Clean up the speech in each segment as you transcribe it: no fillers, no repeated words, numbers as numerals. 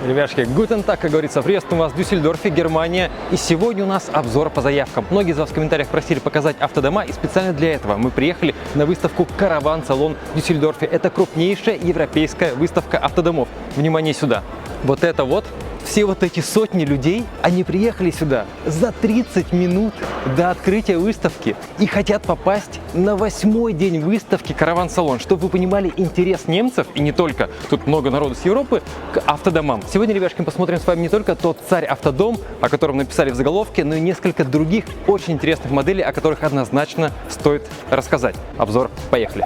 Ребятушки, гутен так, как говорится, приветствуем вас в Дюссельдорфе, Германия. И сегодня у нас обзор по заявкам. Многие из вас в комментариях просили показать автодома, и специально для этого мы приехали на выставку Caravan Salon в Дюссельдорфе. Это крупнейшая европейская выставка автодомов. Внимание сюда. Вот это вот. Все вот эти сотни людей, они приехали сюда за 30 минут до открытия выставки и хотят попасть на 8-й день выставки Caravan Salon, чтобы вы понимали интерес немцев, и не только, тут много народу с Европы, к автодомам. Сегодня, ребятушки, мы посмотрим с вами не только тот царь-автодом, о котором написали в заголовке, но и несколько других очень интересных моделей, о которых однозначно стоит рассказать. Обзор, поехали!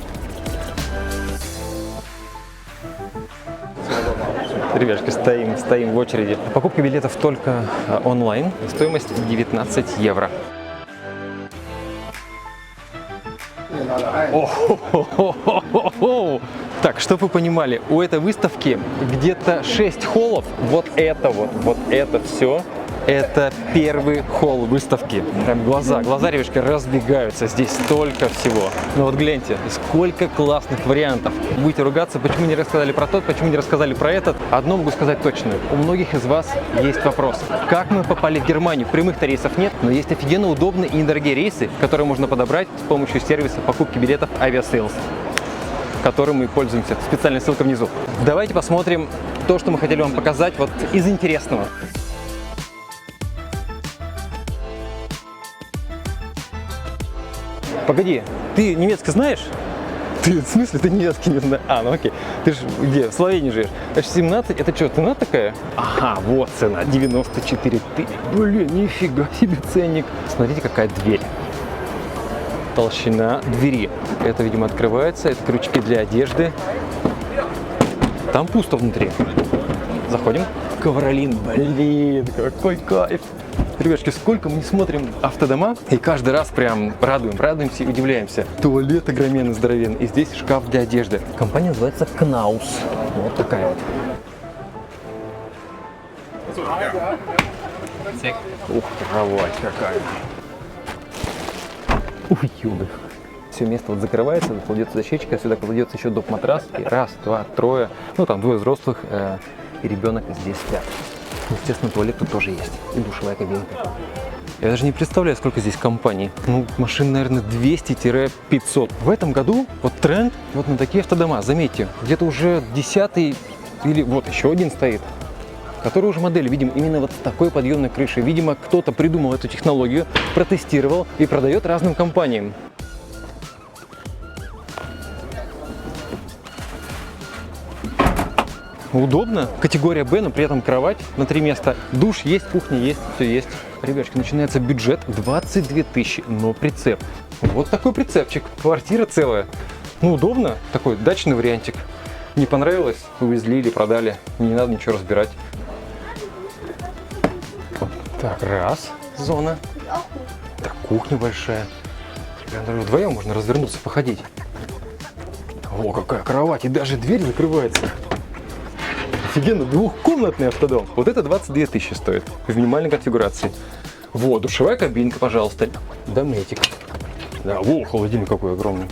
Ребятушки, стоим в очереди. Покупка билетов только онлайн. Стоимость 19 евро. Так, чтобы вы понимали, у этой выставки где-то 6 холлов. Вот это все. Это первый холл выставки. Прям глаза, ребятушки, разбегаются. Здесь столько всего. Ну вот гляньте, сколько классных вариантов. Будете ругаться, почему не рассказали про тот, почему не рассказали про этот. Одно могу сказать точно. У многих из вас есть вопрос. Как мы попали в Германию? Прямых-то рейсов нет, но есть офигенно удобные и недорогие рейсы, которые можно подобрать с помощью сервиса покупки билетов Aviasales, которым мы пользуемся. Специальная ссылка внизу. Давайте посмотрим то, что мы хотели вам показать вот из интересного. Погоди, ты немецкий знаешь? Ты, в смысле, ты немецкий не знаешь? А, ну окей. Ты же где? В Словении живешь. Значит, 17, это что, цена такая? Ага, вот цена, 94 тысячи. Блин, нифига себе ценник. Смотрите, какая дверь. Толщина двери. Это, видимо, открывается. Это крючки для одежды. Там пусто внутри. Заходим. Ковролин, блин, какой кайф. Ребятушки, сколько мы не смотрим автодома, и каждый раз прям радуемся и удивляемся. Туалет огроменный, здоровенный, и здесь шкаф для одежды. Компания называется Knaus. Вот такая вот. Ух, кровать какая. Ух, юга. Все место вот закрывается, кладется дощечка, сюда кладется еще доп. Матрас. И раз, два, трое, ну там двое взрослых и ребенок здесь спят. Естественно, туалет тут тоже есть. И душевая кабинка. Я даже не представляю, сколько здесь компаний. Ну, машин, наверное, 200-500. В этом году вот тренд вот на такие автодома. Заметьте, где-то уже 10-й или вот еще один стоит, который уже модель видим именно вот с такой подъемной крышей. Видимо, кто-то придумал эту технологию, протестировал и продает разным компаниям. Удобно. Категория Б, но при этом кровать на 3 места. Душ есть, кухня есть, все есть. Ребятушки, начинается бюджет 22 тысячи, но прицеп. Вот такой прицепчик. Квартира целая. Ну, удобно. Такой дачный вариантик. Не понравилось? Увезли или продали. Не надо ничего разбирать. Так, раз. Зона. Так, кухня большая. Вдвоем можно развернуться, походить. О, какая кровать. И даже дверь закрывается. Офигенно, двухкомнатный автодом. Вот это 22 тысячи стоит в минимальной конфигурации. Вот, душевая кабинка, пожалуйста. Дометик. Да, во, холодильник какой огромный.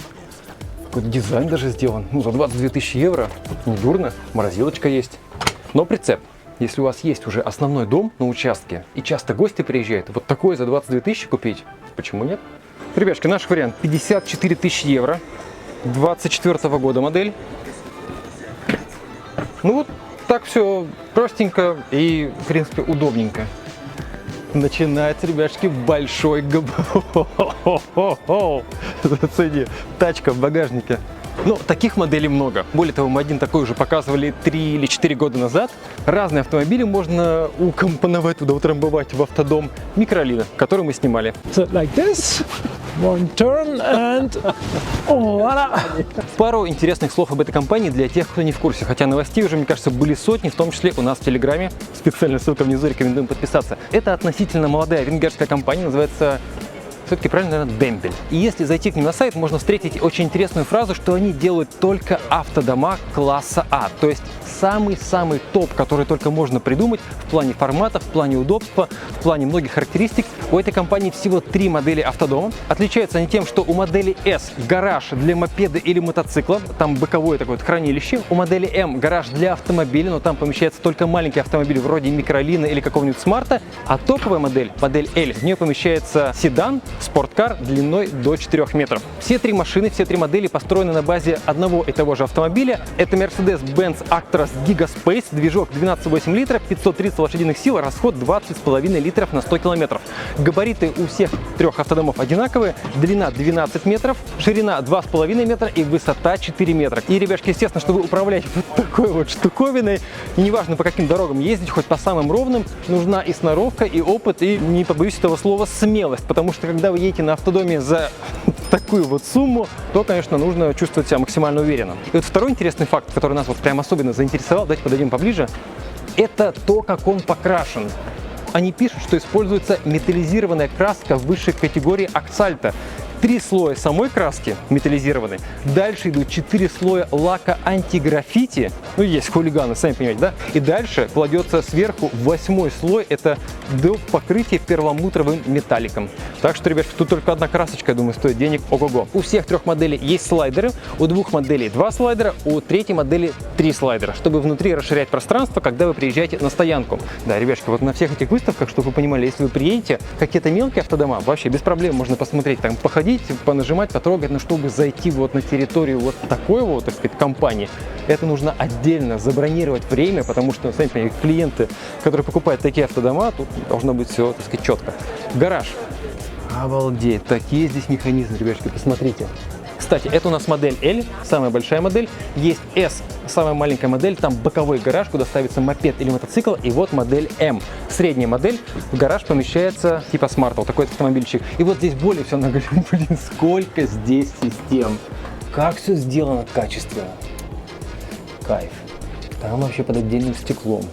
Какой-то дизайн даже сделан. Ну, за 22 тысячи евро. Недурно. Морозилочка есть. Но прицеп. Если у вас есть уже основной дом на участке, и часто гости приезжают, вот такой за 22 тысячи купить, почему нет? Ребятушки, наш вариант 54 тысячи евро. 24 года модель. Ну вот. Так все простенько и, в принципе, удобненько. Начинается, ребятушки, большой зацени, тачка в багажнике. Ну, таких моделей много. Более того, мы один такой уже показывали 3 или 4 года назад. Разные автомобили можно укомпоновать, туда утрамбовать в автодом. Микролина, который мы снимали. So like this. One turn and... Voila. Пару интересных слов об этой компании для тех, кто не в курсе. Хотя новостей уже, мне кажется, были сотни, в том числе у нас в Телеграме. Специальная ссылка внизу, рекомендуем подписаться. Это относительно молодая венгерская компания, называется... Все-таки правильно, наверное, Дембель. И если зайти к ним на сайт, можно встретить очень интересную фразу, что они делают только автодома класса А, то есть самый-самый топ, который только можно придумать в плане форматов, в плане удобства, в плане многих характеристик. У этой компании всего 3 модели автодома. Отличаются они тем, что у модели S гараж для мопеда или мотоцикла, там боковое такое вот хранилище. У модели M гараж для автомобиля, но там помещается только маленький автомобиль вроде микролина или какого-нибудь смарта. А топовая модель, модель L, в нее помещается седан, спорткар длиной до 4 метров. Все 3 машины, все 3 модели построены на базе одного и того же автомобиля. Это Mercedes-Benz Actros Gigaspace, движок 12,8 литра, 530 лошадиных сил, расход 20,5 литров на 100 километров. Габариты у всех 3 автодомов одинаковые, длина 12 метров, ширина 2,5 метра и высота 4 метра. И, ребятки, естественно, чтобы управлять вот такой вот штуковиной, и неважно по каким дорогам ездить, хоть по самым ровным, нужна и сноровка, и опыт, и, не побоюсь этого слова, смелость, потому что когда вы едете на автодоме за такую вот сумму, то, конечно, нужно чувствовать себя максимально уверенно. И вот второй интересный факт, который нас вот прям особенно заинтересовал, давайте подойдем поближе, это то, как он покрашен. Они пишут, что используется металлизированная краска высшей категории Аксальта. 3 слоя самой краски металлизированной, дальше идут 4 слоя лака антиграффити, ну есть хулиганы, сами понимаете, да? И дальше кладется сверху 8-й слой, это доп. Покрытие перламутровым металликом. Так что, ребят, тут только одна красочка, я думаю, стоит денег ого-го. У всех 3 моделей есть слайдеры, у 2 моделей 2 слайдера, у 3 модели 3 слайдера, чтобы внутри расширять пространство, когда вы приезжаете на стоянку. Да, ребятки, вот на всех этих выставках, чтобы вы понимали, если вы приедете, какие-то мелкие автодома, вообще без проблем можно посмотреть, там, походить, понажимать, потрогать, но чтобы зайти вот на территорию вот такой вот, так сказать, компании, это нужно отдельно забронировать время, потому что, сами понимаете, клиенты, которые покупают такие автодома, тут должно быть все, так сказать, четко. Гараж. Обалдеть, такие здесь механизмы, ребятки, посмотрите. Кстати, это у нас модель L, самая большая модель. Есть S, самая маленькая модель, там боковой гараж, куда ставится мопед или мотоцикл. И вот модель M, средняя модель. В гараж помещается типа смарт, вот такой автомобильчик. И вот здесь более все наглядно, блин, сколько здесь систем. Как все сделано качественно. Кайф. Там вообще под отдельным стеклом.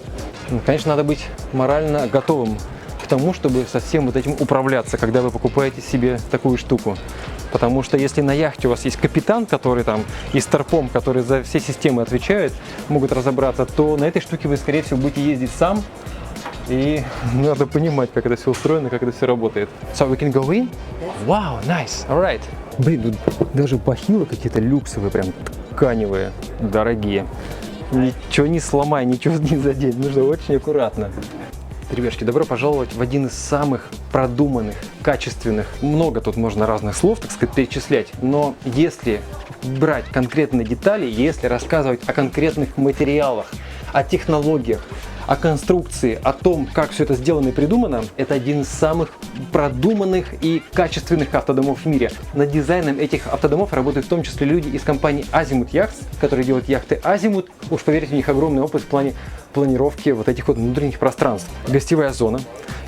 Ну, конечно, надо быть морально готовым к тому, чтобы со всем вот этим управляться, когда вы покупаете себе такую штуку. Потому что если на яхте у вас есть капитан, который там и старпом, который за все системы отвечает, могут разобраться, то на этой штуке вы, скорее всего, будете ездить сам. И надо понимать, как это все устроено, как это все работает. So we can go in? Wow, nice. Alright. Блин, тут даже бахилы какие-то люксовые, прям тканевые, дорогие. Ничего не сломай, ничего не задеть. Нужно очень аккуратно. Ребятки, добро пожаловать в один из самых продуманных, качественных. Много тут можно разных слов, так сказать, перечислять. Но если брать конкретные детали, если рассказывать о конкретных материалах, о технологиях, о конструкции, о том, как все это сделано и придумано, это один из самых продуманных и качественных автодомов в мире. Над дизайном этих автодомов работают в том числе люди из компании Azimut Yachts, которые делают яхты Azimut. Уж поверьте, у них огромный опыт в плане планировки вот этих вот внутренних пространств. Гостевая зона.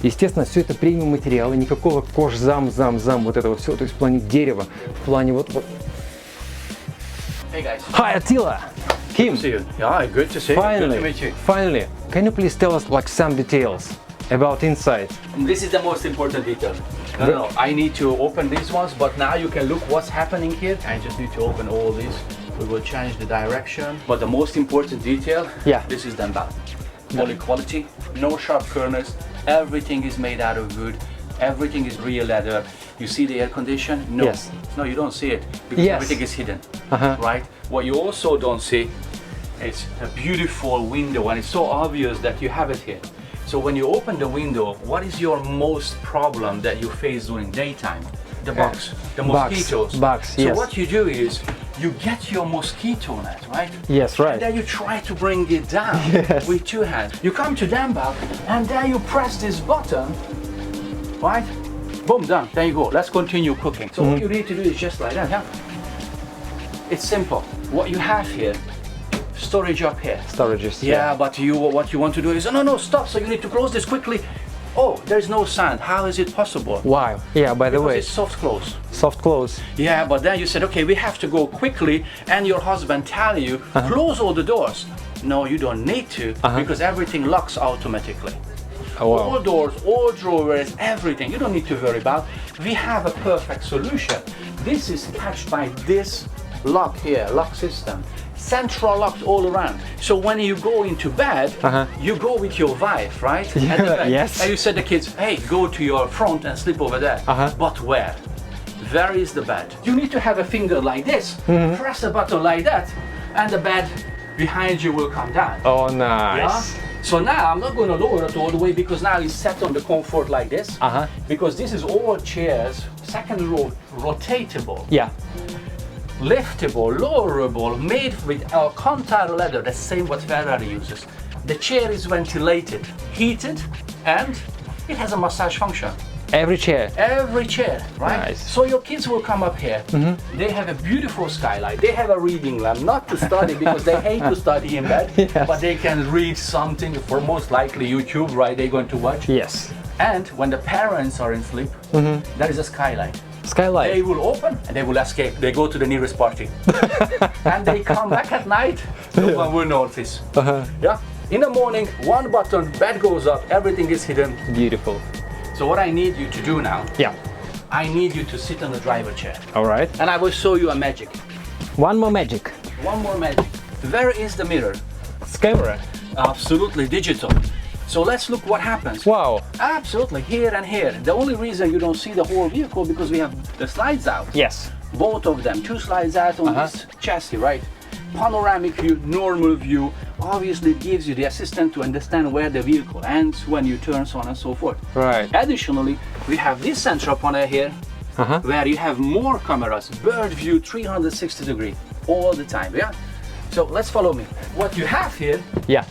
Естественно, все это премиум материалы, никакого кожзам, вот этого всего, то есть в плане дерева, в плане вот. Hey guys. Hi Attila! Kim! Good to see you. Yeah, good to see you. Good to meet you. Finally, can you please tell us like some details about inside? This is the most important detail. No, I need to open these ones, but now you can look what's happening here. I just need to open all these. We will change the direction. But the most important detail, this is the back. Only quality, no sharp corners. Everything is made out of wood. Everything is real leather. You see the air condition? No. Yes. No, you don't see it because everything is hidden. Right? What you also don't see is a beautiful window, and it's so obvious that you have it here. So when you open the window, what is your most problem that you face during daytime? The bugs, the mosquitoes. Bugs, so what you do is you get your mosquito net, right? Yes, right. And then you try to bring it down with 2 hands. You come to them back, and then you press this button, right? Boom, done. There you go. Let's continue cooking. So what you need to do is just like that, yeah? It's simple. What you have here, storage up here. Storages. Yeah, but what you want to do is, no, stop. So you need to close this quickly. Oh, there's no sand. How is it possible? Wow. Yeah, by the way. It's soft close. Soft close. Yeah, but then you said, okay, we have to go quickly, and your husband tell you, close all the doors. No, you don't need to, because everything locks automatically. Oh, wow. All doors, all drawers, everything. You don't need to worry about. We have a perfect solution. This is catched by this lock here, lock system. central locked all around. So when you go into bed, you go with your wife, right? Yes. And you said to the kids, hey, go to your front and sleep over there. But where? Where is the bed? You need to have a finger like this, press a button like that, and the bed behind you will come down. Oh, nice. Yeah? So now I'm not going to lower it all the way because now it's set on the comfort like this. Because this is all chairs, second row, rotatable. Yeah. Liftable, lowerable, made with Alcantara leather, the same what Ferrari uses. The chair is ventilated, heated, and it has a massage function. Every chair? Every chair, right? Nice. So your kids will come up here, they have a beautiful skylight, they have a reading lamp, not to study because they hate to study in bed, but they can read something for most likely YouTube, right? They're going to watch. Yes. And when the parents are in sleep, there is a skylight. Skylight. They will open and they will escape. They go to the nearest party. And they come back at night, no one will notice. Yeah. In the morning, one button, bed goes up, everything is hidden. Beautiful. So what I need you to do now, Yeah. I need you to sit on the driver chair. All right. And I will show you a magic. One more magic. One more magic. Where is the mirror? It's camera. Absolutely digital. So let's look what happens. Wow. Absolutely, here and here. The only reason you don't see the whole vehicle because we have the slides out. Yes. Both of them, two slides out on this chassis, right? Panoramic view, normal view. Obviously it gives you the assistant to understand where the vehicle ends, when you turn, so on and so forth. Right. Additionally, we have this central panel here, where you have more cameras, bird view, 360 degree, all the time, yeah? So let's follow me. What you have here, Yeah.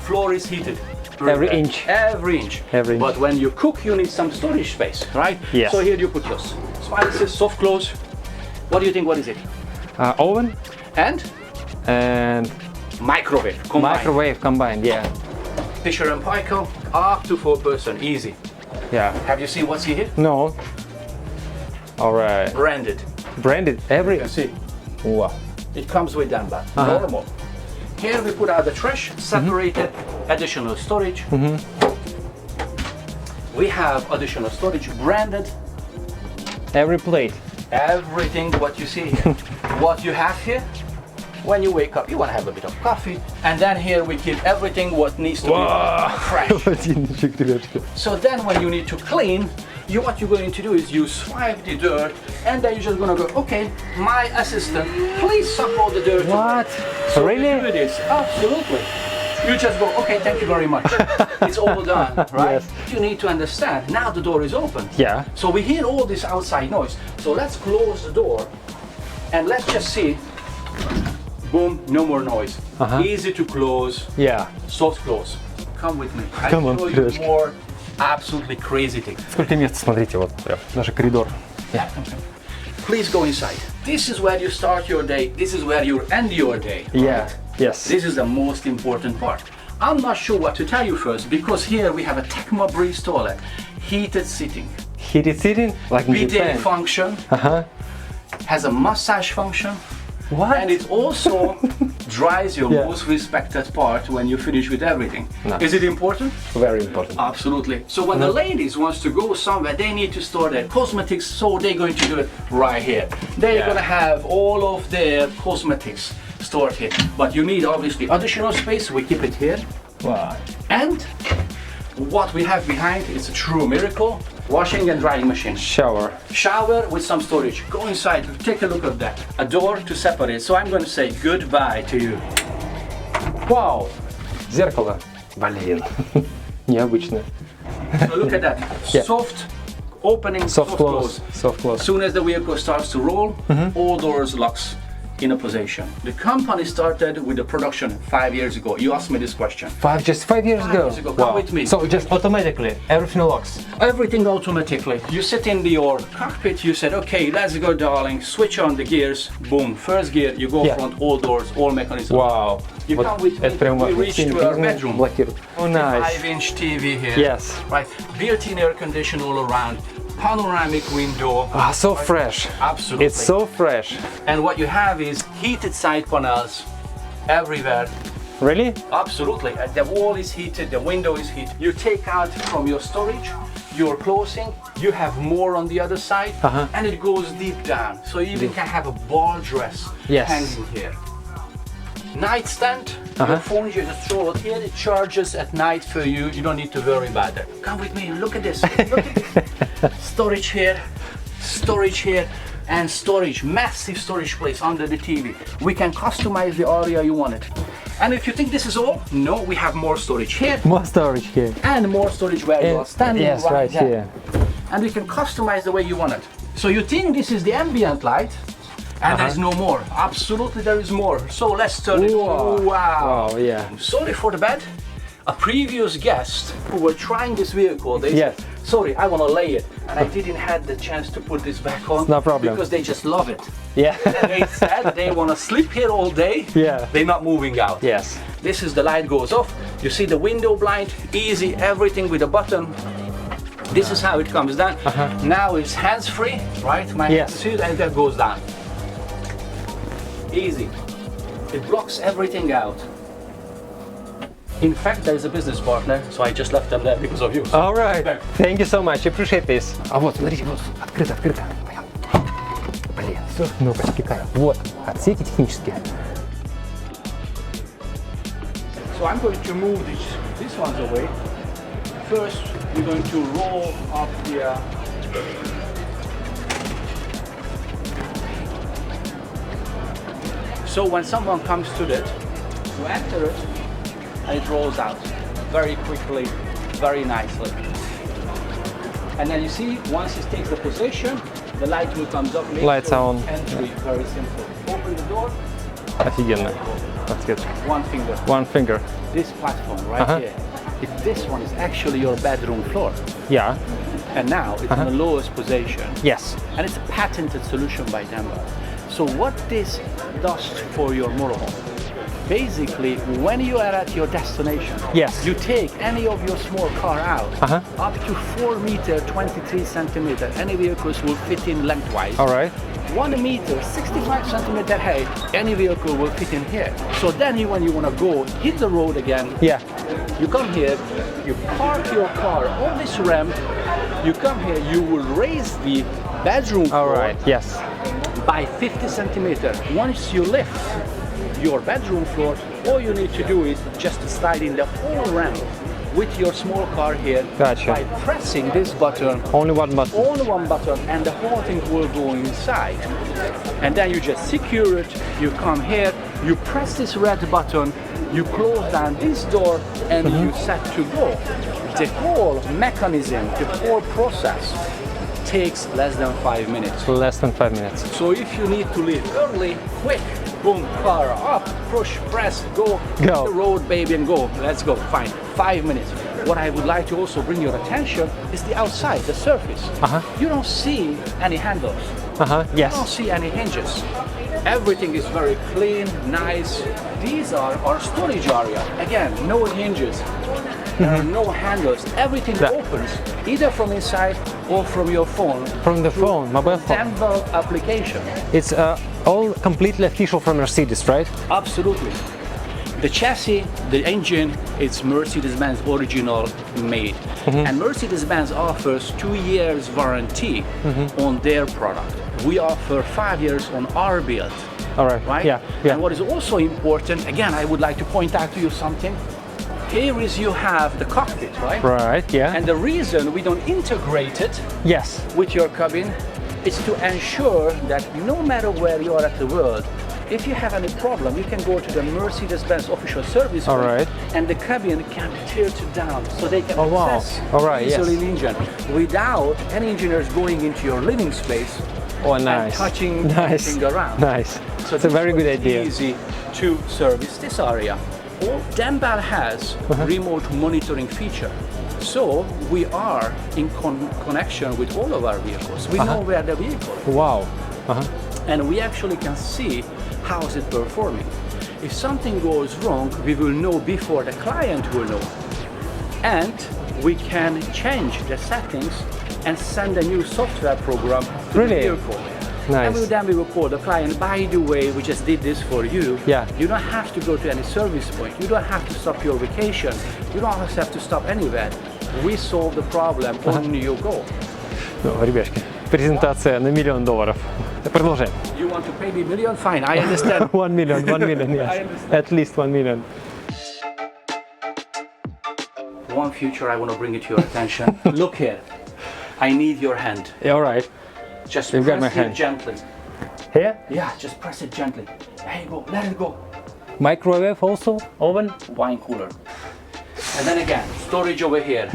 floor is heated. Every inch. Every inch. Every inch. But when you cook, you need some storage space, right? Yes. So here you put yours. Spices, soft close. What do you think? What is it? Oven And microwave combined. microwave combined. Yeah. Fisher and Paykel, up to 4-person, easy. Yeah. Have you seen what's here? No. All right. Branded. Branded every. You can see. Wow. It comes with them, but normal. Here we put out the trash, separated, additional storage. We have additional storage, branded. Every plate. Everything what you see here. What you have here, when you wake up, you want to have a bit of coffee. And then here we keep everything what needs to be fresh. So then when you need to clean, what you're going to do is you swipe the dirt and then you're just going to go, okay, my assistant, please suck all the dirt What? away. So Really? you do this, absolutely. You just go, okay, thank you very much. It's all done, right? Yes. You need to understand, now the door is open. Yeah. So we hear all this outside noise. So let's close the door and let's just see, boom, no more noise. Easy to close, Yeah. soft close. Come with me. Come on, I'll show you девочки. more absolutely crazy thing. Сколько места, смотрите, вот даже коридор. Yeah. Please go inside. This is where you start your day. This is where you end your day. Yeah. right? Yes. This is the most important part. I'm not sure what to tell you first because here we have a Tecma Breeze toilet, heated seating, Heated seating, like in bidet Japan. function, has a massage function, What? and it also dries your Yeah. most respected part when you finish with everything. Nice. Is it important? Very important. Absolutely. So when the ladies wants to go somewhere, they need to store their cosmetics, so they're going to do it right here. They're going to have all of their cosmetics stored here. But you need obviously additional space, we keep it here. Wow. And what we have behind is a true miracle. Washing and drying machine. Shower. Shower with some storage. Go inside, take a look at that. A door to separate. So I'm going to say goodbye to you. Wow. Зеркало. Блин. Необычно. So look at that. Yeah. Soft opening, Soft close. Soft As close. soon as the vehicle starts to roll, all doors locks in a position. The company started with the production 5 years ago. You asked me this question. Just 5 years ago. years ago. Come with me. So just automatically everything locks. Everything automatically. You sit in your cockpit, you said, okay, let's go, darling. Switch on the gears. Boom. First gear, you go front, all doors, all mechanisms. Wow. You come with me. Это прям We reach to our bedroom. блокирует. Oh, nice. 5-inch TV here. Yes. Right. Built-in air condition all around. Panoramic window. Ah, so fresh. Absolutely. It's so fresh. And what you have is heated side panels everywhere. Really? Absolutely. The wall is heated, the window is heated. You take out from your storage, your clothing, you have more on the other side, and it goes deep down. So you even can have a ball dress Yes. hanging here. Nightstand. Your phone, you just throw it here. It charges at night for you. You don't need to worry about it. Come with me. Look at this. Look at this. Storage here, and storage. Massive storage place under the TV. We can customize the area you want it. And if you think this is all, no, we have more storage here. More storage here. And more storage where you are standing. Yes, right here. And we can customize the way you want it. So you think this is the ambient light, and there's no more. Absolutely, there is more. So let's turn it on. Wow. Wow, yeah. Sorry for the bad. A previous guest who were trying this vehicle, they said, sorry, I want to lay it. And I didn't have the chance to put this back on. No problem. Because they just love it. Yeah. They said they want to sleep here all day. Yeah. They're not moving out. Yes. This is the light goes off. You see the window blind, easy, everything with a button. This is how it comes down. Now it's hands-free, right? My hands see it, and that goes down. Easy. It blocks everything out. In fact, there is a business partner, so I just left them there because of you. All right. Thank you so much. Appreciate this. А вот, смотрите, вот, открыто. Блин, все, ну-ка, спекай. Вот, отсеки технические. So I'm going to move these ones away. First, we're going to roll up here. So when someone comes to it, you enter it, and it rolls out very quickly, very nicely. And then you see, once it takes the position, the light will come up. Lights are on. Entry, very simple. Open the door. Офигенно. That's One finger. One finger. This platform right here. This one is actually your bedroom floor. Yeah. And now it's in the lowest position. Yes. And it's a patented solution by Denver. So what this does for your motorhome, basically when you are at your destination, you take any of your small car out, up to 4 meter, 23 centimeter, any vehicles will fit in lengthwise. All right. 1 meter, 65 centimeter height, any vehicle will fit in here. So then when you want to go hit the road again, you come here, you park your car on this ramp, you come here, you will raise the bedroom floor by 50 centimeters. Once you lift your bedroom floor, all you need to do is just slide in the whole ramp with your small car here by pressing this button. Only one button. Only one button, and the whole thing will go inside. And then you just secure it, you come here, you press this red button, you close down this door, and you set to go. The whole mechanism, the whole process takes less than 5 minutes. Less than 5 minutes. So if you need to leave early, quick, boom, car up, push, press, go, hit the road, baby, and go. Let's go. Fine. 5 minutes. What I would like to also bring your attention is the outside, the surface. You don't see any handles. You don't see any hinges. Everything is very clean, nice. These are our storage area. Again, no hinges. There are no handles. Everything opens either from inside or from your phone. From the phone, mobile phone. Denver application. It's all completely official from Mercedes, right? Absolutely. The chassis, the engine, it's Mercedes-Benz original made. And Mercedes-Benz offers 2 years warranty on their product. We offer 5 years on our build. All right. Right? And what is also important, again, I would like to point out to you something. Here is you have the cockpit, right? Right, yeah. And the reason we don't integrate it with your cabin is to ensure that no matter where you are at the world, if you have any problem, you can go to the Mercedes-Benz official service point, and the cabin can tilt it down so they can access easily the engine without any engineers going into your living space and touching anything around. So it's a very good idea. Easy to service this area. Denbal has remote monitoring feature. So we are in connection with all of our vehicles. We know where the vehicle is. Wow. And we actually can see how is it performing. If something goes wrong, we will know before the client will know. And we can change the settings and send a new software program to the vehicle. And then we will call the client, by the way, we just did this for you. You don't have to go to any service point. You don't have to stop your vacation. You don't have to stop anywhere. We solve the problem on you go. Ну, ребяшки, презентация на $1 миллион. Продолжаем. You want to pay me $1 million? Fine, I understand. $1 million, yes. At least $1 million. One future I want to bring it to your attention. Look here. I need your hand. Yeah, all right. Just You've got my press it hand. gently. Here? Yeah, just press it gently. There you go. Let it go. Microwave also? Oven? Wine cooler. And then again, storage over here.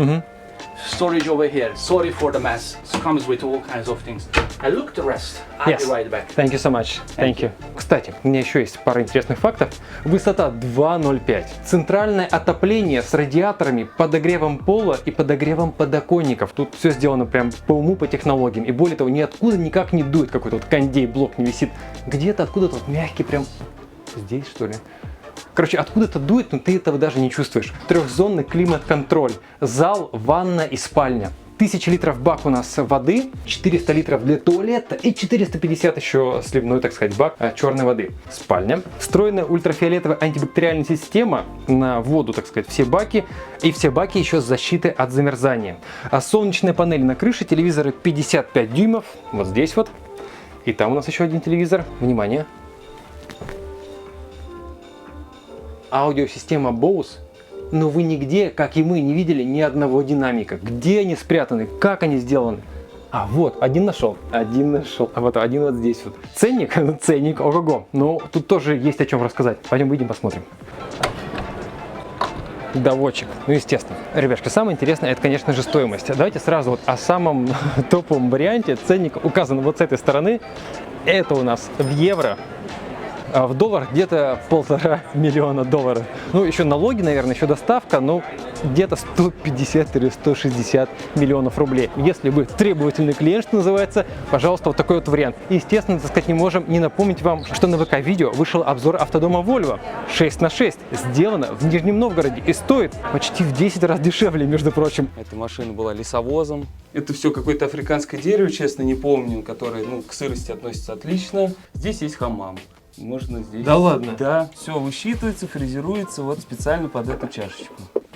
Storage over here. Sorry for the mess. It comes with all kinds of things. And look the rest. I'll be right back. Thank you so much. Thank you. Кстати, у меня еще есть пара интересных фактов. Высота 2,05. Центральное отопление с радиаторами, подогревом пола и подогревом подоконников. Тут все сделано прям по уму, по технологиям. И более того, ниоткуда никак не дует, какой-то вот кондей, блок не висит. Где-то откуда-то вот мягкий прям здесь, что ли. Короче, откуда-то дует, но ты этого даже не чувствуешь. Трехзонный климат-контроль. Зал, ванна и спальня. 1000 литров бак у нас воды, 400 литров для туалета и 450 еще сливной, так сказать, бак черной воды. Спальня. Встроенная ультрафиолетовая антибактериальная система на воду, так сказать, все баки. И все баки еще с защитой от замерзания. А солнечная панель на крыше, телевизоры 55 дюймов. Вот здесь вот. И там у нас еще один телевизор. Внимание. Аудиосистема Bose, но вы нигде, как и мы, не видели ни одного динамика. Где они спрятаны, как они сделаны? А вот, один нашел, а вот один вот здесь вот. Ценник, ценник, ого-го. Но тут тоже есть о чем рассказать. Пойдем выйдем, посмотрим. Доводчик, ну естественно. Ребятки, самое интересное, это, конечно же, стоимость. Давайте сразу вот о самом топовом варианте. Ценник указан вот с этой стороны. Это у нас в евро. А в долларах где-то $1,5 миллиона. Ну, еще налоги, наверное, еще доставка, ну, где-то 150-160 миллионов рублей. Если вы требовательный клиент, что называется, пожалуйста, вот такой вот вариант. И, естественно, так сказать, не можем не напомнить вам, что на ВК-видео вышел обзор автодома Volvo 6/6. Сделано в Нижнем Новгороде и стоит почти в 10 раз дешевле, между прочим. Эта машина была лесовозом. Это все какое-то африканское дерево, честно, не помню, которое, ну, к сырости относится отлично. Здесь есть хамам. Можно здесь. Да ладно? Да, все высчитывается, фрезеруется вот специально под эту чашечку.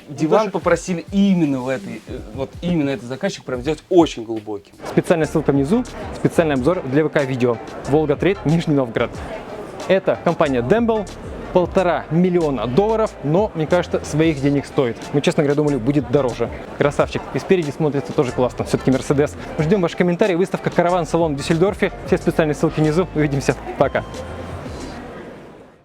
Диван попросили именно в этой, вот именно этот заказчик прям сделать очень глубоким. Специальная ссылка внизу, специальный обзор для ВК-видео. Волга-Трейд, Нижний Новгород. Это компания Demble. $1,5 миллиона, но, мне кажется, своих денег стоит. Мы, честно говоря, думали, будет дороже. Красавчик. И спереди смотрится тоже классно. Все-таки Мерседес. Ждем ваши комментарии. Выставка Caravan Salon в Дюссельдорфе. Все специальные ссылки внизу. Увидимся. Пока.